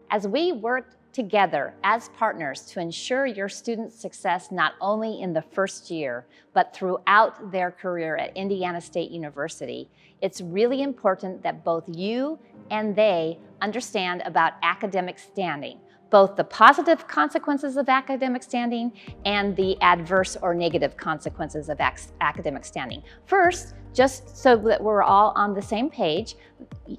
As we work together as partners to ensure your students' success not only in the first year, but throughout their career at Indiana State University, it's really important that both you and they understand about academic standing, both the positive consequences of academic standing and the adverse or negative consequences of academic standing. First, just so that we're all on the same page,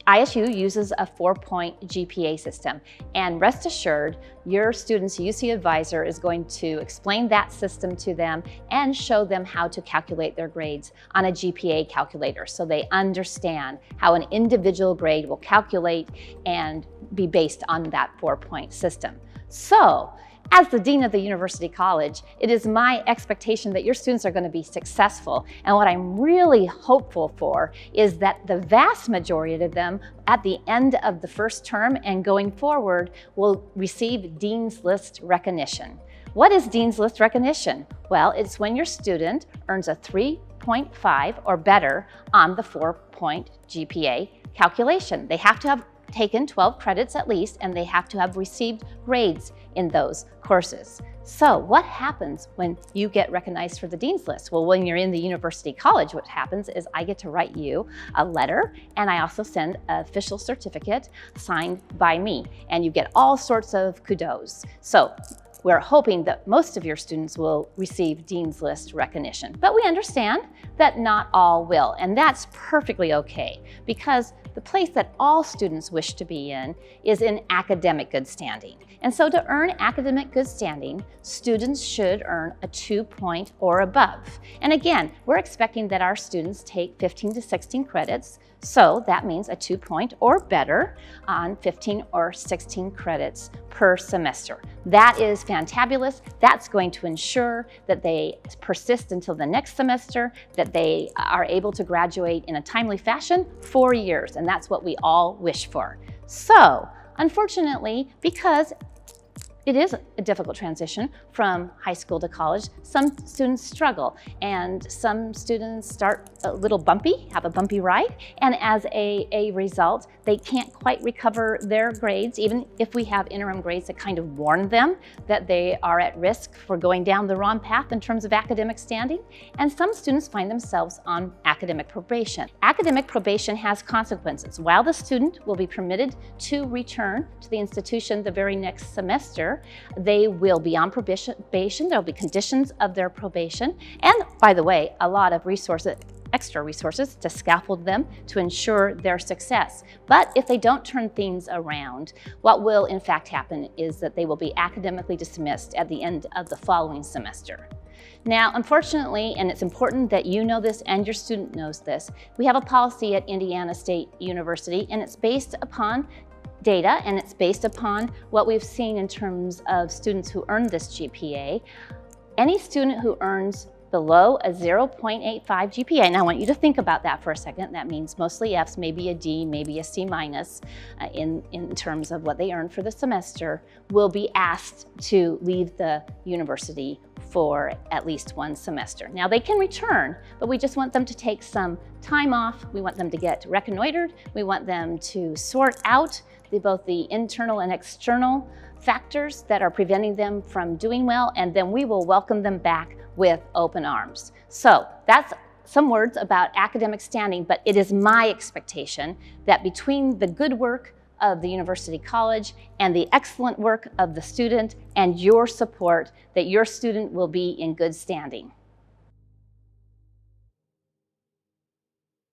ISU uses a 4-point GPA system. And rest assured, your student's UC advisor is going to explain that system to them and show them how to calculate their grades on a GPA calculator so they understand how an individual grade will calculate and be based on that 4-point system. So, as the Dean of the University College, it is my expectation that your students are going to be successful. And what I'm really hopeful for is that the vast majority of them at the end of the first term and going forward will receive Dean's List recognition. What is Dean's List recognition? Well, it's when your student earns a 3.5 or better on the 4-point GPA calculation. They have to have taken 12 credits at least, and they have to have received grades in those courses. So what happens when you get recognized for the Dean's List? Well, when you're in the University College, what happens is I get to write you a letter, and I also send an official certificate signed by me, and you get all sorts of kudos. So we're hoping that most of your students will receive Dean's List recognition, but we understand that not all will, and that's perfectly okay, because the place that all students wish to be in is in academic good standing. And so to earn academic good standing, students should earn a 2-point or above. And again, we're expecting that our students take 15 to 16 credits, so that means a 2-point or better on 15 or 16 credits per semester. That is fantabulous. That's going to ensure that they persist until the next semester, that they are able to graduate in a timely fashion, 4 years, and that's what we all wish for. So, unfortunately, because it is a difficult transition from high school to college, some students struggle, and some students start a little bumpy, have a bumpy ride, and as a result, they can't quite recover their grades, even if we have interim grades that kind of warn them that they are at risk for going down the wrong path in terms of academic standing, and some students find themselves on academic probation. Academic probation has consequences. While the student will be permitted to return to the institution the very next semester, they will be on probation. There will be conditions of their probation. And by the way, a lot of extra resources to scaffold them to ensure their success. But if they don't turn things around, what will in fact happen is that they will be academically dismissed at the end of the following semester. Now, unfortunately, and it's important that you know this and your student knows this, we have a policy at Indiana State University, and it's based upon data, and it's based upon what we've seen in terms of students who earn this GPA. Any student who earns below a 0.85 GPA, and I want you to think about that for a second. That means mostly Fs, maybe a D, maybe a C minus in terms of what they earn for the semester, will be asked to leave the university for at least one semester. Now they can return, but we just want them to take some time off. We want them to get reconnoitered. We want them to sort out both the internal and external factors that are preventing them from doing well, and then we will welcome them back with open arms. So that's some words about academic standing, but it is my expectation that between the good work of the University College and the excellent work of the student and your support, that your student will be in good standing.